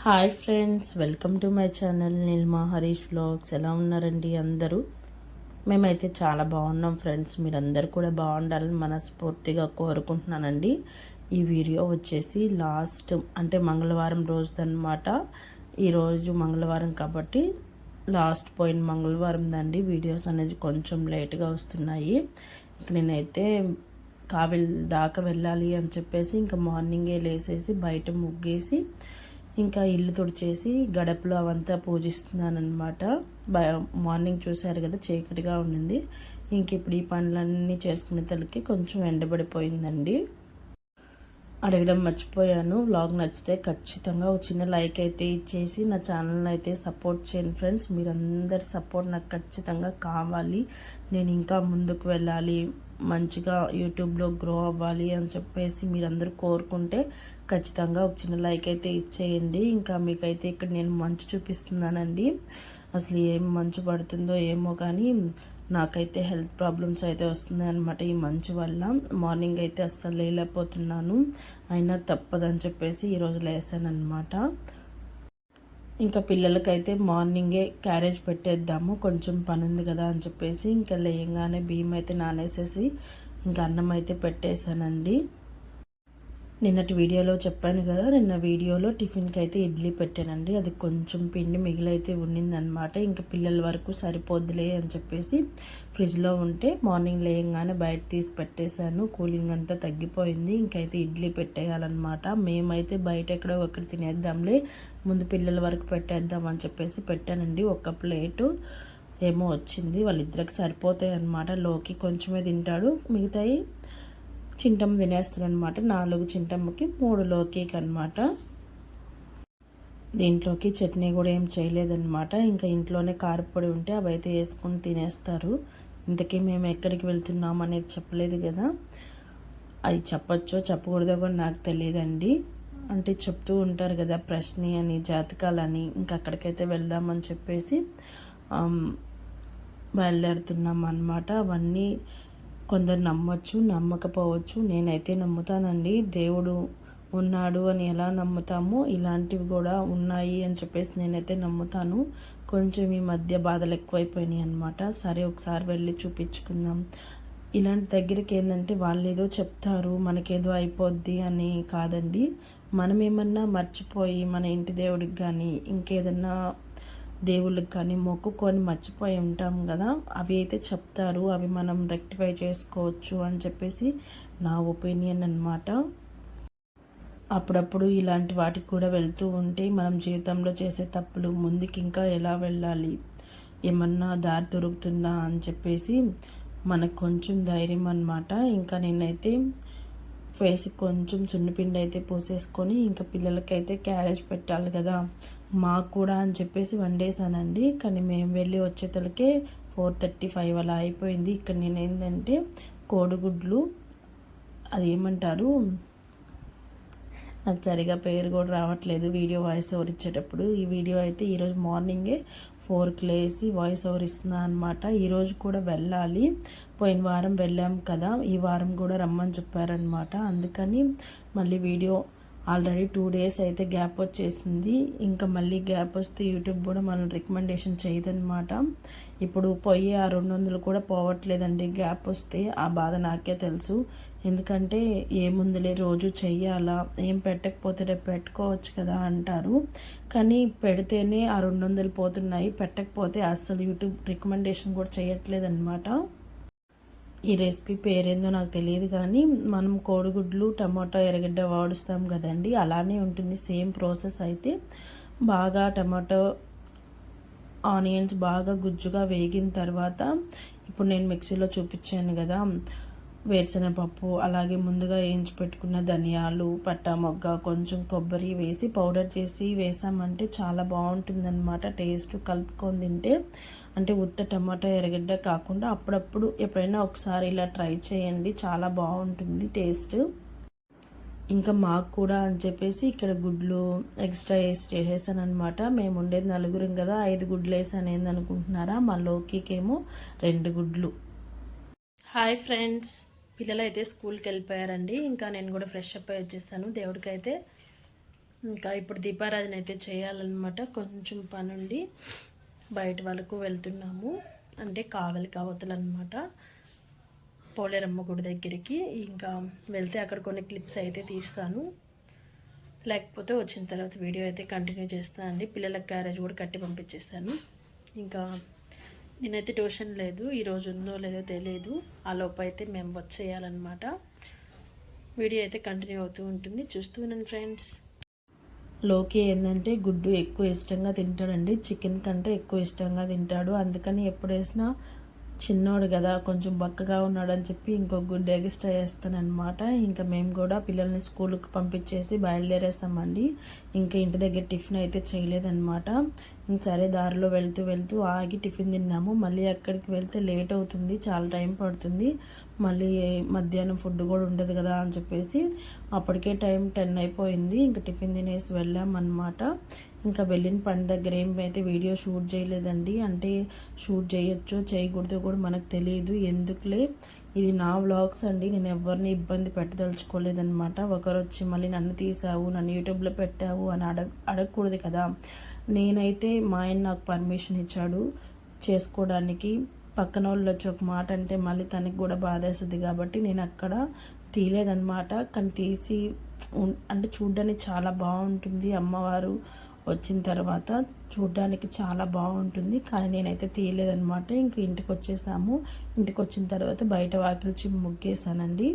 Hi friends, welcome to my channel Neelima Harish vlogs. ఎలా ఉన్నారండి అందరూ? మేమైతే చాలా బాగున్నాం ఫ్రెండ్స్. మీరందరూ కూడా బాగుండాలని మనస్ఫూర్తిగా కోరుకుంటున్నానండి. ఈ వీడియో వచ్చేసి లాస్ట్ అంటే మంగళవారం రోజుదన్నమాట. ఈరోజు మంగళవారం కాబట్టి లాస్ట్ పోయిన మంగళవారం దండి వీడియోస్ అనేది కొంచెం లేట్గా వస్తున్నాయి. ఇక నేనైతే కావిల్ దాకా వెళ్ళాలి అని చెప్పేసి ఇంకా మార్నింగే లేసేసి బయట ముగ్గేసి ఇంకా ఇల్లు తుడిచేసి గడపలో అవంతా పూజిస్తున్నాను అనమాట. మార్నింగ్ చూశారు కదా, చీకటిగా ఉండింది. ఇంక ఇప్పుడు ఈ పనులన్నీ చేసుకునే తలకి కొంచెం ఎండబడిపోయిందండి. అడగడం మర్చిపోయాను. వ్లాగ్ నచ్చితే ఖచ్చితంగా ఒక చిన్న లైక్ అయితే ఇచ్చేసి నా ఛానల్ని అయితే సపోర్ట్ చేయండి ఫ్రెండ్స్. మీరందరి సపోర్ట్ నాకు ఖచ్చితంగా కావాలి. నేను ఇంకా ముందుకు వెళ్ళాలి, మంచిగా యూట్యూబ్లో గ్రో అవ్వాలి అని చెప్పేసి మీరందరూ కోరుకుంటే ఖచ్చితంగా ఒక చిన్న లైక్ అయితే ఇచ్చేయండి. ఇంకా మీకైతే ఇక్కడ నేను మంచు చూపిస్తున్నానండి. అసలు ఏం మంచు పడుతుందో ఏమో కానీ నాకైతే హెల్త్ ప్రాబ్లమ్స్ అయితే వస్తున్నాయి అనమాట ఈ మంచు వల్ల. మార్నింగ్ అయితే అస్సలు లేకపోతున్నాను, అయినా తప్పదని చెప్పేసి ఈరోజు లేసాను అనమాట. ఇంకా పిల్లలకైతే మార్నింగే క్యారేజ్ పెట్టేద్దాము, కొంచెం పని ఉంది కదా అని చెప్పేసి ఇంకా లేయంగానే బియ్యం అయితే నానేసేసి ఇంకా అన్నం అయితే పెట్టేశానండి. నిన్నటి వీడియోలో చెప్పాను కదా, నిన్న వీడియోలో టిఫిన్కి అయితే ఇడ్లీ పెట్టానండి. అది కొంచెం పిండి మిగిలైతే ఉండిందనమాట. ఇంకా పిల్లల వరకు సరిపోద్దులే అని చెప్పేసి ఫ్రిడ్జ్లో ఉంటే మార్నింగ్ లేయంగానే బయట తీసి పెట్టేశాను. కూలింగ్ అంతా తగ్గిపోయింది. ఇంకైతే ఇడ్లీ పెట్టేయాలన్నమాట. మేమైతే బయట ఎక్కడో ఒకటి తినేద్దాంలే, ముందు పిల్లల వరకు పెట్టేద్దాం అని చెప్పేసి పెట్టానండి. ఒక ప్లేటు ఏమో వచ్చింది, వాళ్ళిద్దరికి సరిపోతాయి అన్నమాట. లోకి కొంచెమే తింటాడు, మిగతాయి చింటమ్మ తినేస్తాడు అనమాట. 4 చింటమ్మకి 3 లోకికి అనమాట. దీంట్లోకి చట్నీ కూడా ఏం చేయలేదన్నమాట. ఇంకా ఇంట్లోనే కారపొడి ఉంటే అవి అయితే వేసుకొని తినేస్తారు. ఇంతకీ మేము ఎక్కడికి వెళ్తున్నాం అనేది చెప్పలేదు కదా, అది చెప్పచ్చో చెప్పకూడదో కూడా నాకు తెలియదండి. అంటే చెప్తూ ఉంటారు కదా ప్రశ్ని అని, జాతకాలని, ఇంకా అక్కడికైతే వెళ్దామని చెప్పేసి బయలుదేరుతున్నాం అన్నమాట. అవన్నీ కొందరు నమ్మచ్చు, నమ్మకపోవచ్చు. నేనైతే నమ్ముతానండి. దేవుడు ఉన్నాడు అని ఎలా నమ్ముతామో ఇలాంటివి కూడా ఉన్నాయి అని చెప్పేసి నేనైతే నమ్ముతాను. కొంచెం ఈ మధ్య బాధలు ఎక్కువైపోయినాయి అనమాట. సరే ఒకసారి వెళ్ళి చూపించుకుందాం. ఇలాంటి దగ్గరికి ఏంటంటే వాళ్ళు ఏదో చెప్తారు, మనకేదో అయిపోద్ది అని కాదండి. మనం ఏమన్నా మర్చిపోయి మన ఇంటి దేవుడికి కానీ ఇంకేదన్నా దేవుళ్ళకి కానీ మొక్కుకొని మర్చిపోయి ఉంటాం కదా, అవి అయితే చెప్తారు. అవి మనం రెక్టిఫై చేసుకోవచ్చు అని చెప్పేసి నా ఒపీనియన్ అన్నమాట. అప్పుడప్పుడు ఇలాంటి వాటికి కూడా వెళ్తూ ఉంటే మనం జీవితంలో చేసే తప్పులు ముందుకి ఇంకా ఎలా వెళ్ళాలి, ఏమన్నా దారి దొరుకుతుందా అని చెప్పేసి మనకు కొంచెం ధైర్యం అన్నమాట. ఇంకా నేనైతే ఫేస్కి కొంచెం సున్నిపిండి అయితే పూసేసుకొని ఇంకా పిల్లలకైతే క్యారేజ్ పెట్టాలి కదా, మాకు కూడా అని చెప్పేసి వండేసానండి. కానీ మేము వెళ్ళి వచ్చేతలకే 4:35 అలా అయిపోయింది. ఇక్కడ నేను ఏంటంటే కోడిగుడ్లు, అది ఏమంటారు నాకు సరిగా పేరు కూడా రావట్లేదు వీడియో వాయిస్ ఓవర్ ఇచ్చేటప్పుడు. ఈ వీడియో అయితే ఈరోజు మార్నింగే 4కి లేసి వాయిస్ ఓవర్ ఇస్తున్నా అనమాట. ఈరోజు కూడా వెళ్ళాలి. పోయిన వారం వెళ్ళాం కదా, ఈ వారం కూడా రమ్మని చెప్పారనమాట. అందుకని మళ్ళీ వీడియో ఆల్రెడీ 2 డేస్ అయితే గ్యాప్ వచ్చేసింది. ఇంకా మళ్ళీ గ్యాప్ వస్తే యూట్యూబ్ కూడా మనం రికమెండేషన్ చేయదనమాట. ఇప్పుడు పోయి ఆ 200 కూడా పోవట్లేదండి గ్యాప్ వస్తే. ఆ బాధ నాకే తెలుసు. ఎందుకంటే ఏముందులే రోజు చెయ్యాలా, ఏం పెట్టకపోతే రేపు పెట్టుకోవచ్చు కదా అంటారు. కానీ పెడితేనే ఆ 200 పోతున్నాయి, పెట్టకపోతే అస్సలు యూట్యూబ్ రికమెండేషన్ కూడా చేయట్లేదన్నమాట. ఈ రెసిపీ పేరేందో నాకు తెలియదు కానీ మనం కోడిగుడ్లు టమాటో ఎర్రగడ్డ వాడుస్తాం కదండి, అలానే ఉంటుంది సేమ్ ప్రాసెస్. అయితే బాగా టమాటో ఆనియన్స్ బాగా గుజ్జుగా వేగిన తర్వాత ఇప్పుడు నేను మిక్సీలో చూపించాను కదా వేరుశనగపప్పు, అలాగే ముందుగా వేయించి పెట్టుకున్న ధనియాలు, పట్టా మొగ్గ, కొంచెం కొబ్బరి వేసి పౌడర్ చేసి వేసామంటే చాలా బాగుంటుందన్నమాట. టేస్ట్ కలుపుకొని తింటే, అంటే ఉత్త టమాటా ఎర్రగడ్డ కాకుండా అప్పుడప్పుడు ఎప్పుడైనా ఒకసారి ఇలా ట్రై చేయండి, చాలా బాగుంటుంది టేస్ట్. ఇంకా మాకు కూడా అని చెప్పేసి ఇక్కడ గుడ్లు ఎక్స్ట్రా వేసి చేసేసాను అనమాట. మేము ఉండేది 4 కదా, 5 గుడ్లు వేసాను ఏందనుకుంటున్నారా, మా లోకికేమో 2 గుడ్లు. హాయ్ ఫ్రెండ్స్, పిల్లలు అయితే స్కూల్కి వెళ్ళిపోయారండి. ఇంకా నేను కూడా ఫ్రెష్ అప్ అయి వచ్చేస్తాను. దేవుడికి అయితే ఇంకా ఇప్పుడు దీపారాధన అయితే చేయాలన్నమాట. కొంచెం పనుండి బయట వరకు వెళ్తున్నాము, అంటే కావలికి అవతలన్నమాట, పోలేరమ్మ గుడి దగ్గరికి. ఇంకా వెళ్తే అక్కడ కొన్ని క్లిప్స్ అయితే తీస్తాను, లేకపోతే వచ్చిన తర్వాత వీడియో అయితే కంటిన్యూ చేస్తాను అండి. పిల్లలకు క్యారేజ్ కూడా కట్టి పంపించేస్తాను. ఇంకా నేనైతే ట్యూషన్ లేదు, ఈరోజు ఉందో లేదో తెలియదు. ఆ లోపు అయితే మేము వచ్చేయాలన్నమాట. వీడియో అయితే కంటిన్యూ అవుతూ ఉంటుంది, చూస్తూ ఉన్నాను ఫ్రెండ్స్. లోకి ఏంటంటే గుడ్డు ఎక్కువ ఇష్టంగా తింటాడండి, చికెన్ కంటే ఎక్కువ ఇష్టంగా తింటాడు. అందుకని ఎప్పుడు వేసినా చిన్నోడు కదా కొంచెం బక్కగా ఉన్నాడు అని చెప్పి ఇంకో గుడ్ ఎక్స్ట్రా చేస్తానమాట. ఇంకా మేము కూడా పిల్లల్ని స్కూల్కి పంపించేసి బయలుదేరేస్తామండి. ఇంకా ఇంటి దగ్గర టిఫిన్ అయితే చేయలేదన్నమాట. ఇంక సరే దారిలో వెళ్తూ వెళ్తూ ఆగి టిఫిన్ తిన్నాము. మళ్ళీ అక్కడికి వెళ్తే లేట్ అవుతుంది, చాలా టైం పడుతుంది, మళ్ళీ మధ్యాహ్నం ఫుడ్ కూడా ఉండదు కదా అని చెప్పేసి అప్పటికే టైం 10 అయిపోయింది. ఇంకా టిఫిన్ తినేసి వెళ్ళామన్నమాట. ఇంకా వెళ్ళిన పని దగ్గర ఏమైతే వీడియో షూట్ చేయలేదండి, అంటే షూట్ చేయొచ్చో చేయకూడదో కూడా మనకు తెలియదు, ఎందుకులే, ఇది నా వ్లాగ్స్ అండి, నేను ఎవరిని ఇబ్బంది పెట్టదలుచుకోలేదన్నమాట. ఒకరు వచ్చి మళ్ళీ నన్ను తీసావు, నన్ను యూట్యూబ్లో పెట్టావు అని అడగకూడదు కదా. నేనైతే మా ఆయన నాకు పర్మిషన్ ఇచ్చాడు చేసుకోవడానికి. పక్కన వాళ్ళు వచ్చి ఒక మాట అంటే మళ్ళీ తనకి కూడా బాధేస్తుంది కాబట్టి నేను అక్కడ తీయలేదన్నమాట. కానీ తీసి అంటే చూడ్డానికి చాలా బాగుంటుంది, అమ్మవారు వచ్చిన తర్వాత చూడ్డానికి చాలా బాగుంటుంది, కానీ నేనైతే తీయలేదన్నమాట. ఇంక ఇంటికి వచ్చేసాము. ఇంటికి వచ్చిన తర్వాత బయట వాకిలిచి ముగ్గేసానండి.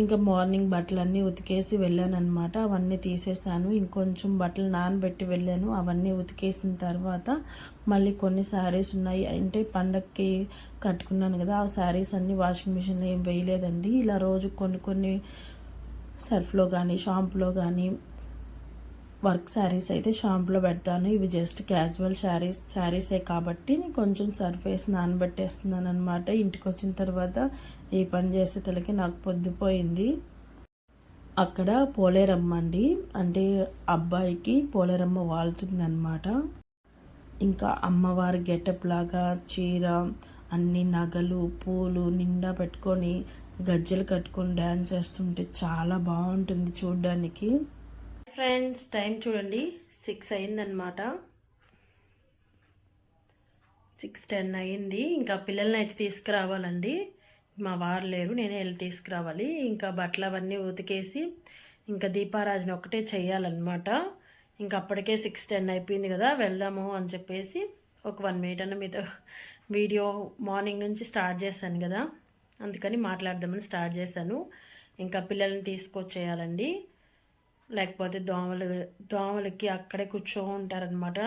ఇంకా మార్నింగ్ బట్టలన్నీ ఉతికేసి వెళ్ళానమాట, అవన్నీ తీసేసాను. ఇంకొంచెం బట్టలు నానబెట్టి వెళ్ళాను, అవన్నీ ఉతికేసిన తర్వాత మళ్ళీ కొన్ని శారీస్ ఉన్నాయి, అంటే పండగకి కట్టుకున్నాను కదా, ఆ శారీస్ అన్నీ వాషింగ్ మిషన్లో ఏం వేయలేదండి. ఇలా రోజు కొన్ని కొన్ని సర్ఫ్లో కానీ షాంపులో కానీ వర్క్ శారీస్ అయితే షాంపులో పెడతాను. ఇవి జస్ట్ క్యాజువల్ శారీసే కాబట్టి కొంచెం సర్ఫ్ వేసి నానబెట్టేస్తున్నాను అనమాట. ఇంటికి వచ్చిన తర్వాత ఈ పని చేసేతలకి నాకు పొద్దుపోయింది. అక్కడ పోలేరమ్మ అండి, అంటే అబ్బాయికి పోలేరమ్మ వాళ్తుందన్నమాట. ఇంకా అమ్మవారి గెటప్ లాగా చీర, అన్ని నగలు పూలు నిండా పెట్టుకొని గజ్జలు కట్టుకొని డ్యాన్స్ చేస్తుంటే చాలా బాగుంటుంది చూడ్డానికి. ఫ్రెండ్స్ టైం చూడండి, 6 అయిందనమాట, 6:10 అయింది. ఇంకా పిల్లల్ని అయితే తీసుకురావాలండి, మా వారు లేరు, నేనే వెళ్ళి తీసుకురావాలి. ఇంకా బట్టలు అవన్నీ ఉతికేసి ఇంకా దీపారాజన ఒకటే చేయాలన్నమాట. ఇంకా అప్పటికే 6:10 అయిపోయింది కదా, వెళ్దాము అని చెప్పేసి ఒక 1 మినిట్ అన్న మీతో వీడియో మార్నింగ్ నుంచి స్టార్ట్ చేశాను కదా, అందుకని మాట్లాడదామని స్టార్ట్ చేశాను. ఇంకా పిల్లల్ని తీసుకొచ్చేయాలండి, లేకపోతే దోమలకి అక్కడే కూర్చో ఉంటారనమాట.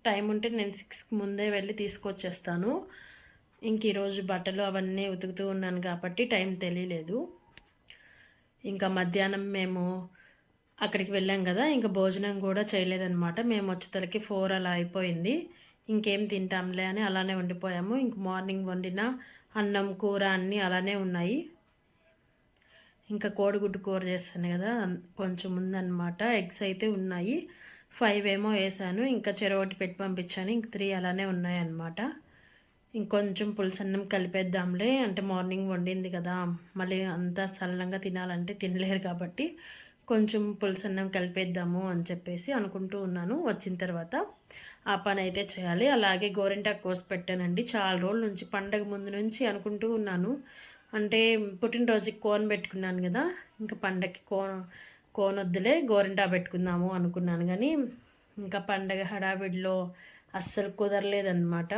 టైం ఉంటే నేను 6కి ముందే వెళ్ళి తీసుకొచ్చేస్తాను. ఇంక ఈరోజు బట్టలు అవన్నీ ఉతుకుతూ ఉన్నాను కాబట్టి టైం తెలియలేదు. ఇంకా మధ్యాహ్నం మేము అక్కడికి వెళ్ళాం కదా, ఇంకా భోజనం కూడా చేయలేదన్నమాట. మేము వచ్చేసరికి 4 అలా అయిపోయింది. ఇంకేం తింటాంలే అని అలానే ఉండిపోయాము. ఇంక మార్నింగ్ వండిన అన్నం కూర అన్నీ అలానే ఉన్నాయి. ఇంకా కోడిగుడ్డు కూర చేస్తాను కదా, కొంచెం ఉందన్నమాట. ఎగ్స్ అయితే ఉన్నాయి, 5 ఏమో వేసాను, ఇంకా చెరొకటి పెట్టి పంపించాను, ఇంక 3 అలానే ఉన్నాయన్నమాట. ఇంకొంచెం పులుసన్నం కలిపేద్దాంలే, అంటే మార్నింగ్ వండింది కదా, మళ్ళీ అంతా సల్లంగా తినాలంటే తినలేరు కాబట్టి కొంచెం పులుసన్నం కలిపేద్దాము అని చెప్పేసి అనుకుంటూ ఉన్నాను. వచ్చిన తర్వాత ఆ పని అయితే చేయాలి. అలాగే గోరింటాకు కోసి పెట్టానండి, చాలా రోజుల నుంచి, పండగ ముందు నుంచి అనుకుంటూ ఉన్నాను. అంటే పుట్టినరోజుకి కోన్ పెట్టుకున్నాను కదా, ఇంకా పండగకి కోన్ వద్దులే గోరింటా పెట్టుకుందాము అనుకున్నాను, కానీ ఇంకా పండగ హడావిడిలో అస్సలు కుదరలేదన్నమాట.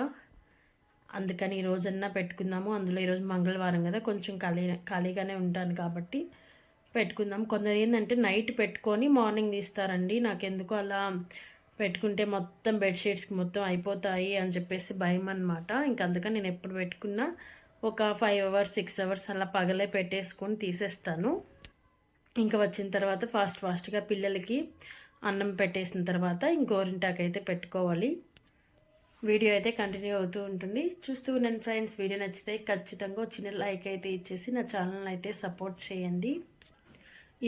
అందుకని ఈ రోజన్నా పెట్టుకుందాము, అందులో ఈరోజు మంగళవారం కదా, కొంచెం ఖాళీగానే ఉంటాను కాబట్టి పెట్టుకుందాం. కొందరు ఏంటంటే నైట్ పెట్టుకొని మార్నింగ్ తీస్తారండి, నాకెందుకు అలా పెట్టుకుంటే మొత్తం బెడ్షీట్స్కి మొత్తం అయిపోతాయి అని చెప్పేసి భయం అనమాట. ఇంక అందుకని నేను ఎప్పుడు పెట్టుకున్నా ఒక 5 అవర్స్ 6 అవర్స్ అలా పగలే పెట్టేసుకొని తీసేస్తాను. ఇంకా వచ్చిన తర్వాత ఫాస్ట్గా పిల్లలకి అన్నం పెట్టేసిన తర్వాత గోరింటాకు అయితే పెట్టుకోవాలి. వీడియో అయితే కంటిన్యూ అవుతూ ఉంటుంది, చూస్తూ ఉన్నాను ఫ్రెండ్స్. వీడియో నచ్చితే ఖచ్చితంగా చిన్న లైక్ అయితే ఇచ్చేసి నా ఛానల్ అయితే సపోర్ట్ చేయండి.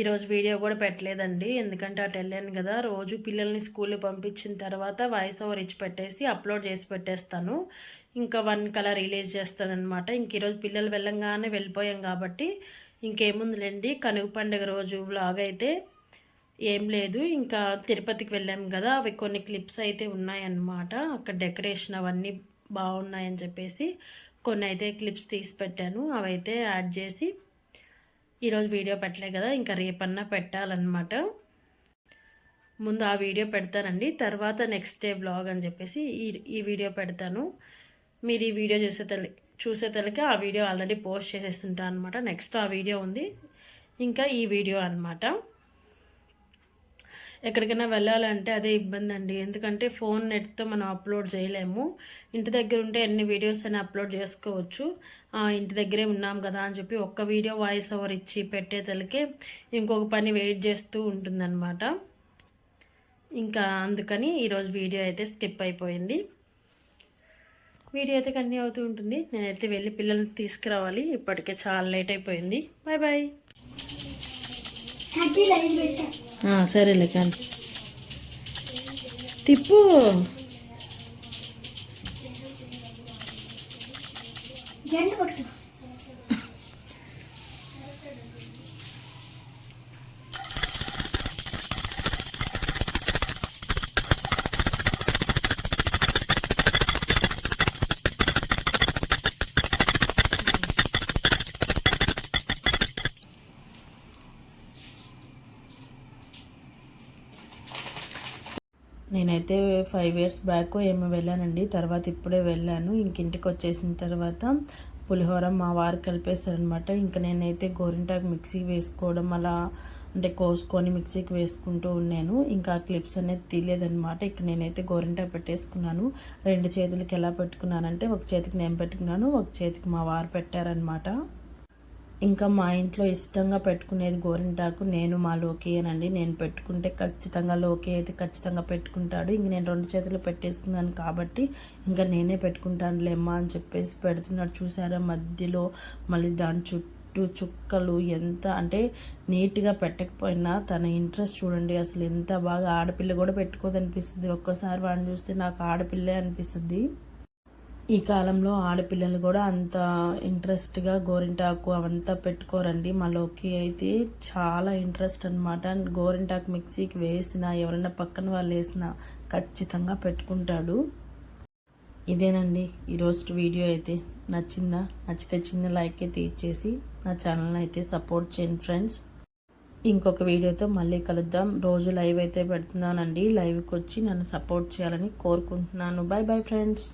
ఈరోజు వీడియో కూడా పెట్టలేదండి, ఎందుకంటే అటు వెళ్ళాను కదా. రోజు పిల్లల్ని స్కూల్కి పంపించిన తర్వాత వాయిస్ ఓవర్ ఇచ్చి పెట్టేసి అప్లోడ్ చేసి పెట్టేస్తాను, ఇంకా 1 కలా రిలీజ్ చేస్తానమాట. ఇంక ఈరోజు పిల్లలు వెళ్ళంగానే వెళ్ళిపోయాం కాబట్టి ఇంకేముందిలేండి, కనుక పండుగ రోజు వ్లాగ్ అయితే ఏం లేదు, ఇంకా తిరుపతికి వెళ్ళాం కదా, అవి కొన్ని క్లిప్స్ అయితే ఉన్నాయన్నమాట. అక్కడ డెకరేషన్ అవన్నీ బాగున్నాయని చెప్పేసి కొన్ని అయితే క్లిప్స్ తీసి పెట్టాను. అవైతే యాడ్ చేసి ఈరోజు వీడియో పెట్టలే కదా, ఇంకా రేపన్నా పెట్టాలన్నమాట. ముందు ఆ వీడియో పెడతానండి, తర్వాత నెక్స్ట్ డే బ్లాగ్ అని చెప్పేసి ఈ వీడియో పెడతాను. మీరు ఈ వీడియో చూసేతలకి ఆ వీడియో ఆల్రెడీ పోస్ట్ చేసేస్తుంటాను అనమాట. నెక్స్ట్ ఆ వీడియో ఉంది, ఇంకా ఈ వీడియో అనమాట. ఎక్కడికైనా వెళ్ళాలంటే అదే ఇబ్బంది అండి, ఎందుకంటే ఫోన్ నెట్తో మనం అప్లోడ్ చేయలేము. ఇంటి దగ్గర ఉంటే ఎన్ని వీడియోస్ అయినా అప్లోడ్ చేసుకోవచ్చు. ఇంటి దగ్గరే ఉన్నాం కదా అని చెప్పి ఒక్క వీడియో వాయిస్ ఓవర్ ఇచ్చి పెట్టేతలకే ఇంకొక పని వెయిట్ చేస్తూ ఉంటుందన్నమాట. ఇంకా అందుకని ఈరోజు వీడియో అయితే స్కిప్ అయిపోయింది. వీడియో అయితే కంటిన్యూ అవుతూ ఉంటుంది. నేనైతే వెళ్ళి పిల్లల్ని తీసుకురావాలి, ఇప్పటికే చాలా లేట్ అయిపోయింది. Bye bye. సరేలే కానీ తిప్పు. నేనైతే 5 years బ్యాక్ ఏమో వెళ్ళానండి, తర్వాత ఇప్పుడే వెళ్ళాను. ఇంటికి వచ్చేసిన తర్వాత పులిహోర మా వారు కలిపేశారనమాట. ఇంకా నేనైతే గోరింటాకు మిక్సీ వేసుకోవడం అలా అంటే కోసుకొని మిక్సీకి వేసుకుంటూ ఉన్నాను. ఇంకా క్లిప్స్ అనేది తీయలేదనమాట. ఇక నేనైతే గోరింటాకు పెట్టేసుకున్నాను. 2 చేతులకి ఎలా పెట్టుకున్నానంటే, ఒక చేతికి నేను పెట్టుకున్నాను, ఒక చేతికి మా వారు పెట్టారనమాట. ఇంకా మా ఇంట్లో ఇష్టంగా పెట్టుకునేది గోరింటాకు నేను మా లోకి అనండి. నేను పెట్టుకుంటే ఖచ్చితంగా లోకి అయితే ఖచ్చితంగా పెట్టుకుంటాడు. ఇంక నేను 2 చేతులు పెట్టేసుకున్నాను కాబట్టి ఇంకా నేనే పెట్టుకుంటానులేమ్మా అని చెప్పేసి పెడుతున్నాడు. చూసారా, మధ్యలో మళ్ళీ దాని చుట్టూ చుక్కలు ఎంత అంటే నీట్గా పెట్టకపోయినా తన ఇంట్రెస్ట్ చూడండి అసలు ఎంత బాగా. ఆడపిల్ల కూడా పెట్టుకోదనిపిస్తుంది ఒక్కసారి వాడిని చూస్తే, నాకు ఆడపిల్లే అనిపిస్తుంది. ఈ కాలంలో ఆడపిల్లలు కూడా అంత ఇంట్రెస్ట్గా గోరింటాకు అవంతా పెట్టుకోరండి. మాలోకి అయితే చాలా ఇంట్రెస్ట్ అనమాట. గోరింటాకు మిక్సీకి వేసినా ఎవరైనా పక్కన వాళ్ళు వేసినా ఖచ్చితంగా పెట్టుకుంటాడు. ఇదేనండి ఈరోజు వీడియో అయితే. నచ్చితే చిన్న లైక్ అయితే ఇచ్చేసి నా ఛానల్ని అయితే సపోర్ట్ చేయండి ఫ్రెండ్స్. ఇంకొక వీడియోతో మళ్ళీ కలుద్దాం. రోజు లైవ్ అయితే పెడుతున్నానండి. లైవ్కి వచ్చి నన్ను సపోర్ట్ చేయాలని కోరుకుంటున్నాను. Bye bye friends.